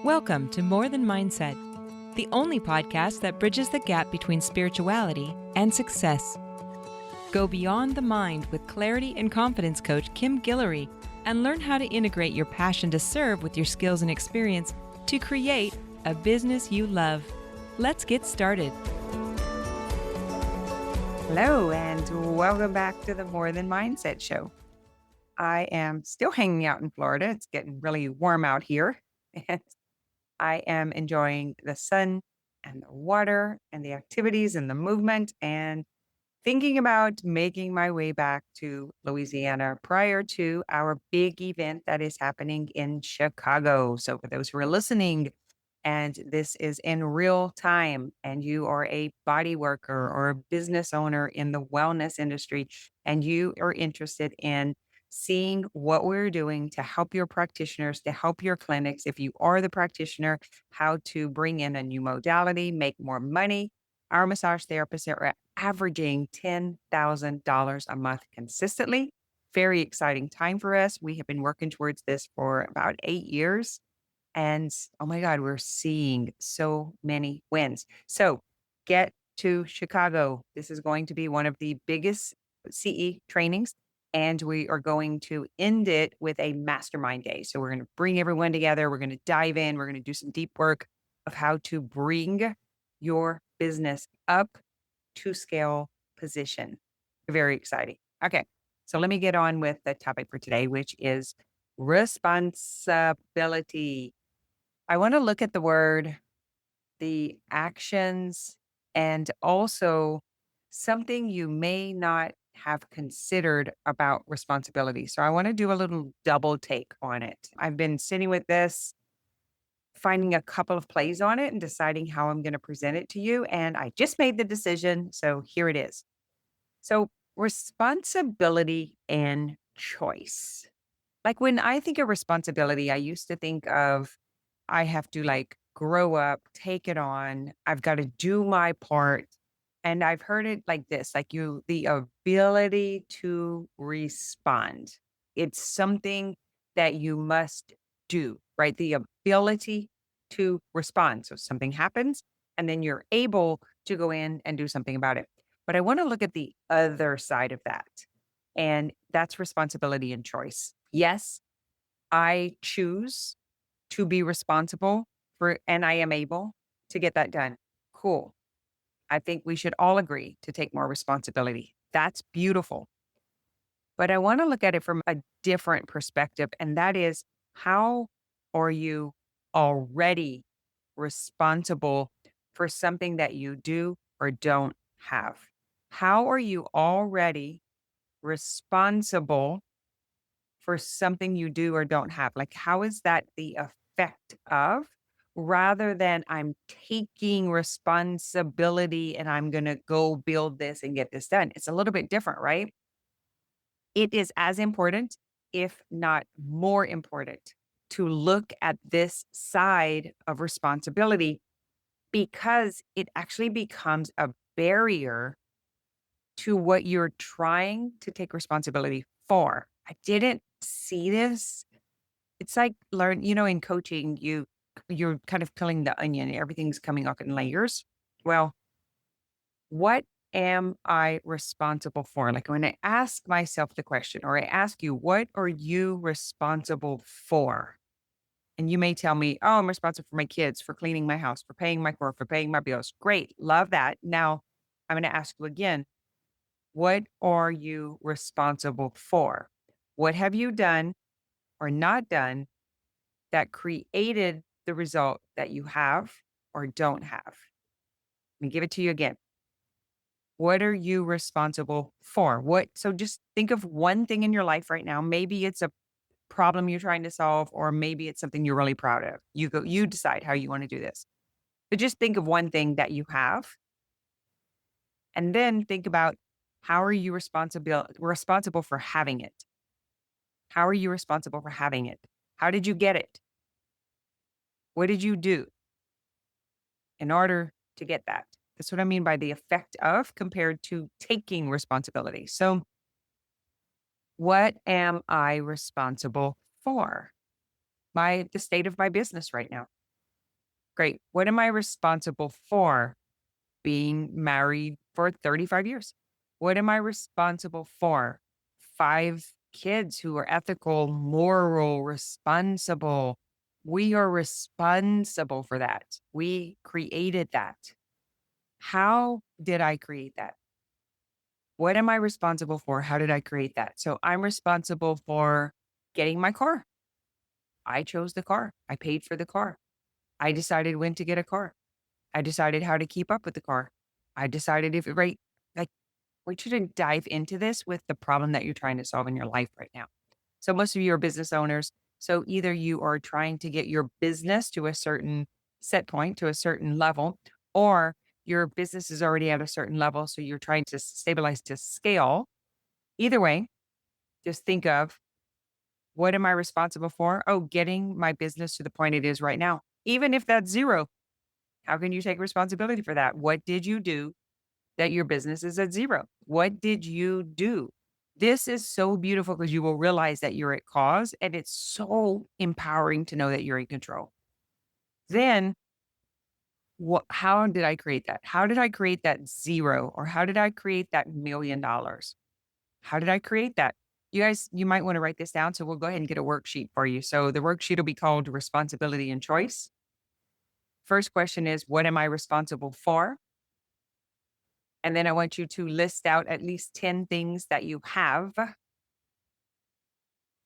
Welcome to More Than Mindset, the only podcast that bridges the gap between spirituality and success. Go beyond the mind with clarity and confidence coach Kim Guillory and learn how to integrate your passion to serve with your skills and experience to create a business you love. Let's get started. Hello, and welcome back to the More Than Mindset show. I am still hanging out in Florida. It's getting really warm out here. And I am enjoying the sun and the water and the activities and the movement and thinking about making my way back to Louisiana prior to our big event that is happening in Chicago. So for those who are listening, and this is in real time, and you are a body worker or a business owner in the wellness industry, and you are interested in seeing what we're doing to help your practitioners, to help your clinics, if you are the practitioner, how to bring in a new modality, make more money. Our massage therapists are averaging $10,000 a month consistently. Very exciting time for us. We have been working towards this for about 8 years. And oh my God, we're seeing so many wins. So get to Chicago. This is going to be one of the biggest CE trainings. And we are going to end it with a mastermind day. So we're going to bring everyone together. We're going to dive in. We're going to do some deep work of how to bring your business up to scale position. Very exciting. Okay. So let me get on with the topic for today, which is responsibility. I want to look at the word, the actions, and also something you may not have considered about responsibility. So I want to do a little double take on it. I've been sitting with this, finding a couple of plays on it and deciding how I'm going to present it to you. And I just made the decision. So here it is. So responsibility and choice. Like when I think of responsibility, I used to think of I have to grow up, take it on. I've got to do my part. And I've heard it like this, the ability to respond. It's something that you must do, right? The ability to respond. So something happens and then you're able to go in and do something about it. But I want to look at the other side of that. And that's responsibility and choice. Yes, I choose to be responsible for, and I am able to get that done. Cool. I think we should all agree to take more responsibility. That's beautiful. But I want to look at it from a different perspective. And that is, how are you already responsible for something that you do or don't have? How are you already responsible for something you do or don't have? Like, how is that the effect of, rather than I'm taking responsibility and I'm going to go build this and get this done? It's a little bit different, right? It is as important, if not more important, to look at this side of responsibility because it actually becomes a barrier to what you're trying to take responsibility for. I didn't see this. It's like in coaching, you're kind of peeling the onion, everything's coming off in layers. Well, what am I responsible for? Like when I ask myself the question, or I ask you, what are you responsible for? And you may tell me, oh, I'm responsible for my kids, for cleaning my house, for paying my car, for paying my bills. Great. Love that. Now I'm going to ask you again, what are you responsible for? What have you done or not done that created the result that you have or don't have? Let me give it to you again. What are you responsible for? So just think of one thing in your life right now. Maybe it's a problem you're trying to solve, or maybe it's something you're really proud of. You decide how you want to do this. But just think of one thing that you have, and then think about, how are you responsible for having it? How are you responsible for having it? How did you get it? What did you do in order to get that? That's what I mean by the effect of compared to taking responsibility. So what am I responsible for? The state of my business right now. Great. What am I responsible for? Being married for 35 years. What am I responsible for? 5 kids who are ethical, moral, responsible. We are responsible for that. We created that. How did I create that? What am I responsible for? How did I create that? So I'm responsible for getting my car. I chose the car. I paid for the car. I decided when to get a car. I decided how to keep up with the car. I decided if right, like we shouldn't dive into this with the problem that you're trying to solve in your life right now. So most of you are business owners. So either you are trying to get your business to a certain set point, to a certain level, or your business is already at a certain level. So you're trying to stabilize to scale. Either way, just think of what am I responsible for? Oh, getting my business to the point it is right now. Even if that's zero, how can you take responsibility for that? What did you do that your business is at zero? What did you do? This is so beautiful because you will realize that you're at cause and it's so empowering to know that you're in control. Then how did I create that? How did I create that zero? Or how did I create that $1,000,000? How did I create that? You guys, you might want to write this down. So we'll go ahead and get a worksheet for you. So the worksheet will be called responsibility and choice. First question is, what am I responsible for? And then I want you to list out at least 10 things that you have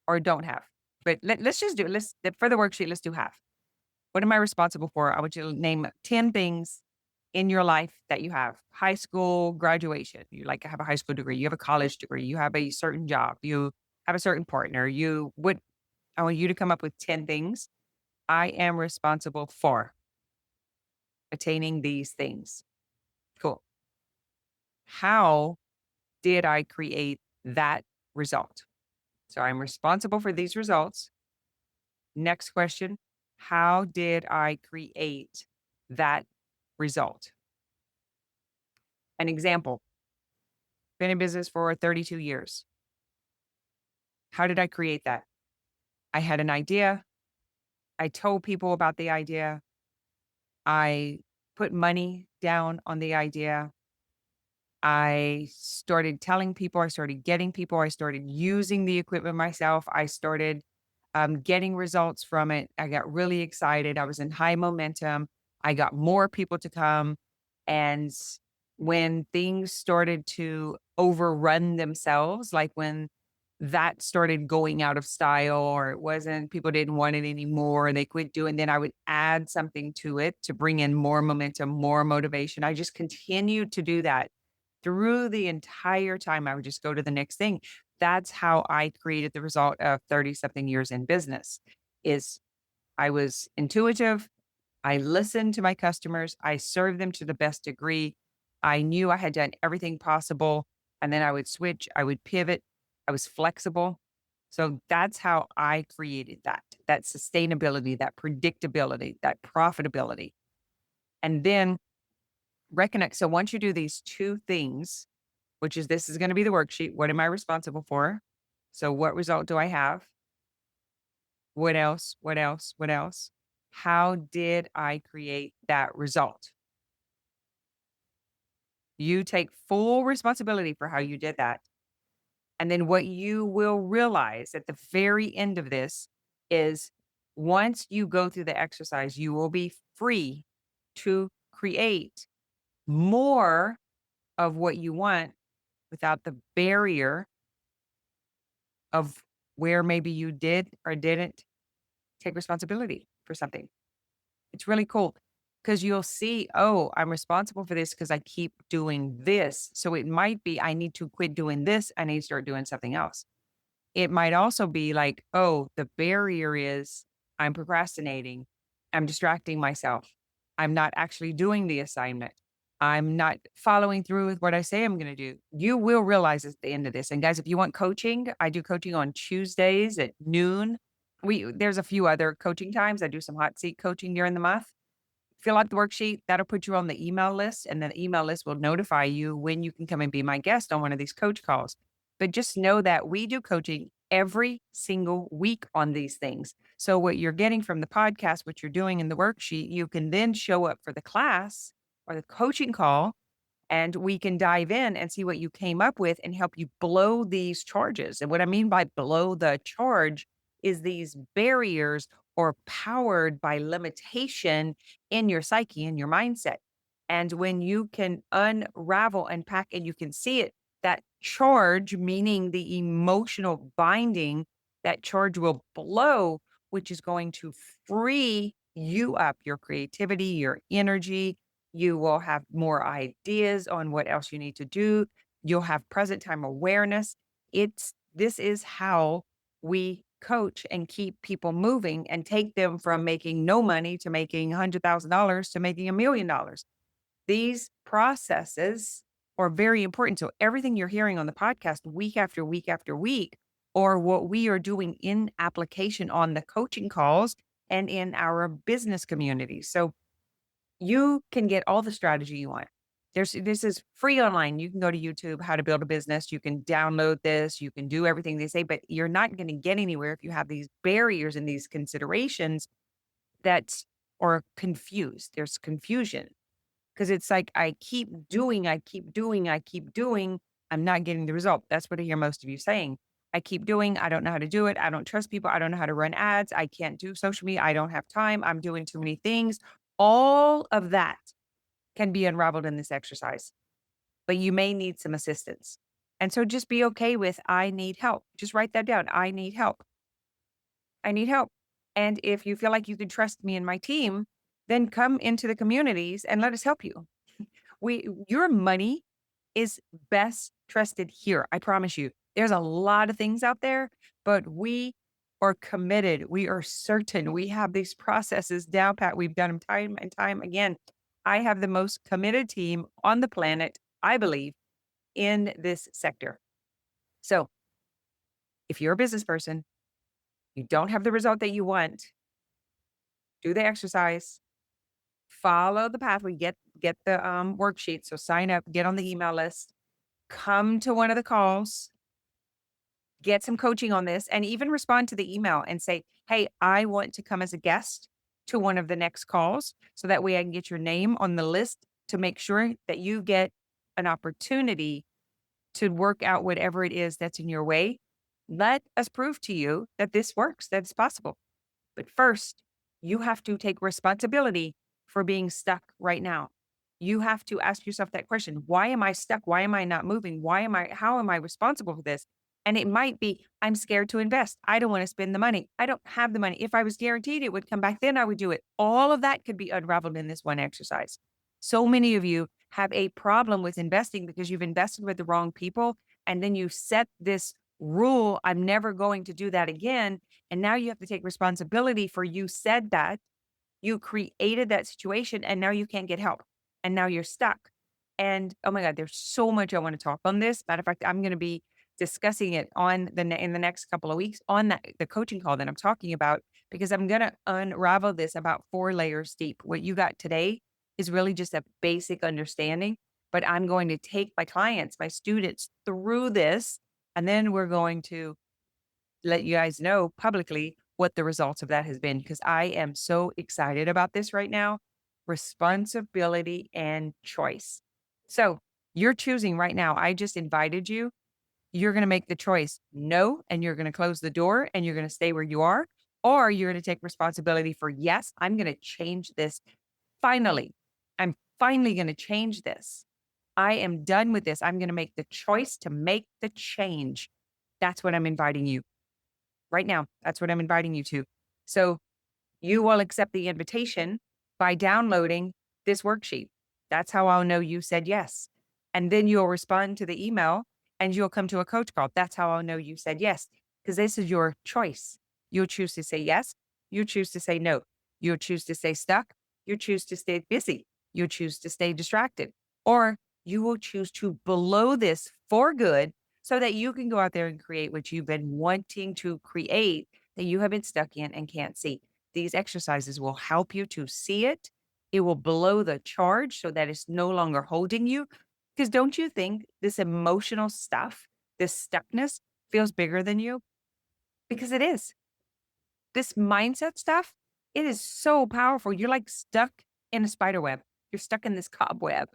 or don't have. But let's just do it. For the worksheet, let's do half. What am I responsible for? I want you to name 10 things in your life that you have. High school graduation. You like have a high school degree, you have a college degree, you have a certain job, you have a certain partner. I want you to come up with 10 things I am responsible for attaining these things. Cool. How did I create that result? So I'm responsible for these results. Next question. How did I create that result? An example, been in business for 32 years. How did I create that? I had an idea. I told people about the idea. I put money down on the idea. I started telling people, I started getting people, I started using the equipment myself. I started getting results from it. I got really excited. I was in high momentum. I got more people to come. And when things started to overrun themselves, like when that started going out of style or it wasn't, people didn't want it anymore and they quit doing, then I would add something to it to bring in more momentum, more motivation. I just continued to do that through the entire time. I would just go to the next thing. That's how I created the result of 30 something years in business is I was intuitive. I listened to my customers. I served them to the best degree. I knew I had done everything possible. And then I would switch, I would pivot. I was flexible. So that's how I created that sustainability, that predictability, that profitability. And then recognize. So once you do these two things, which is this is going to be the worksheet. What am I responsible for? So what result do I have? What else? What else? What else? How did I create that result? You take full responsibility for how you did that. And then what you will realize at the very end of this is once you go through the exercise, you will be free to create more of what you want without the barrier of where maybe you did or didn't take responsibility for something. It's really cool because you'll see, oh, I'm responsible for this because I keep doing this. So it might be I need to quit doing this. I need to start doing something else. It might also be like, oh, the barrier is I'm procrastinating. I'm distracting myself. I'm not actually doing the assignment. I'm not following through with what I say I'm going to do. You will realize at the end of this. And guys, if you want coaching, I do coaching on Tuesdays at noon. There's a few other coaching times. I do some hot seat coaching during the month. Fill out the worksheet. That'll put you on the email list, and the email list will notify you when you can come and be my guest on one of these coach calls. But just know that we do coaching every single week on these things. So, what you're getting from the podcast, what you're doing in the worksheet, you can then show up for the class or the coaching call and we can dive in and see what you came up with and help you blow these charges. And what I mean by blow the charge is these barriers or powered by limitation in your psyche, in your mindset. And when you can unravel, unpack, and you can see it, that charge, meaning the emotional binding, that charge will blow, which is going to free you up, your creativity, your energy, you will have more ideas on what else you need to do. You'll have present time awareness. This is how we coach and keep people moving and take them from making no money to making $100,000 to making $1 million. These processes are very important. So everything you're hearing on the podcast week after week after week, or what we are doing in application on the coaching calls and in our business community. So you can get all the strategy you want. This is free online. You can go to YouTube, how to build a business. You can download this. You can do everything they say, but you're not going to get anywhere if you have these barriers and these considerations that are confused. There's confusion because it's like I keep doing, I keep doing, I keep doing. I'm not getting the result. That's what I hear most of you saying. I keep doing. I don't know how to do it. I don't trust people. I don't know how to run ads. I can't do social media. I don't have time. I'm doing too many things. All of that can be unraveled in this exercise, but you may need some assistance. And so just be okay with, I need help. Just write that down. I need help. I need help. And if you feel like you can trust me and my team, then come into the communities and let us help you. Your money is best trusted here. I promise you. There's a lot of things out there, but we are committed. We are certain. We have these processes down pat. We've done them time and time again. I have the most committed team on the planet, I believe, in this sector. So if you're a business person, you don't have the result that you want, do the exercise, follow the pathway, get the worksheet. So sign up, get on the email list, come to one of the calls, get some coaching on this, and even respond to the email and say, hey, I want to come as a guest to one of the next calls. So that way I can get your name on the list to make sure that you get an opportunity to work out whatever it is that's in your way. Let us prove to you that this works, that it's possible. But first, you have to take responsibility for being stuck right now. You have to ask yourself that question. Why am I stuck? Why am I not moving? How am I responsible for this? And it might be, I'm scared to invest. I don't want to spend the money. I don't have the money. If I was guaranteed it would come back, then I would do it. All of that could be unraveled in this one exercise. So many of you have a problem with investing because you've invested with the wrong people. And then you set this rule, I'm never going to do that again. And now you have to take responsibility for you said that, you created that situation, and now you can't get help. And now you're stuck. And oh my God, there's so much I want to talk on this. Matter of fact, I'm going to be discussing it in the next couple of weeks on the coaching call that I'm talking about, because I'm going to unravel this about 4 layers deep. What you got today is really just a basic understanding, but I'm going to take my clients, my students through this, and then we're going to let you guys know publicly what the results of that has been, because I am so excited about this right now. Responsibility and choice. So you're choosing right now. I just invited you. You're going to make the choice no, and you're going to close the door and you're going to stay where you are, or you're going to take responsibility for, yes, I'm going to change this. Finally, I'm finally going to change this. I am done with this. I'm going to make the choice to make the change. That's what I'm inviting you right now. That's what I'm inviting you to. So you will accept the invitation by downloading this worksheet. That's how I'll know you said yes. And then you'll respond to the email and you'll come to a coach call. That's how I'll know you said yes, because this is your choice. You'll choose to say yes. You choose to say no. You'll choose to stay stuck. You choose to stay busy. You choose to stay distracted, or you will choose to blow this for good so that you can go out there and create what you've been wanting to create that you have been stuck in and can't see. These exercises will help you to see it. It will blow the charge so that it's no longer holding you. Because don't you think this emotional stuff, this stuckness feels bigger than you? because it is. This mindset stuff, it is so powerful. You're like stuck in a spider web. You're stuck in this cobweb.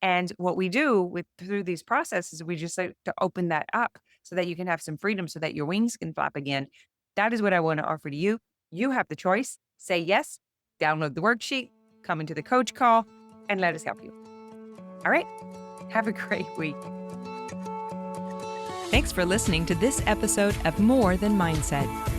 And what we do through these processes, we just like to open that up so that you can have some freedom so that your wings can flap again. That is what I want to offer to you. You have the choice. Say yes, download the worksheet, come into the coach call, and let us help you. All right. Have a great week. Thanks for listening to this episode of More Than Mindset.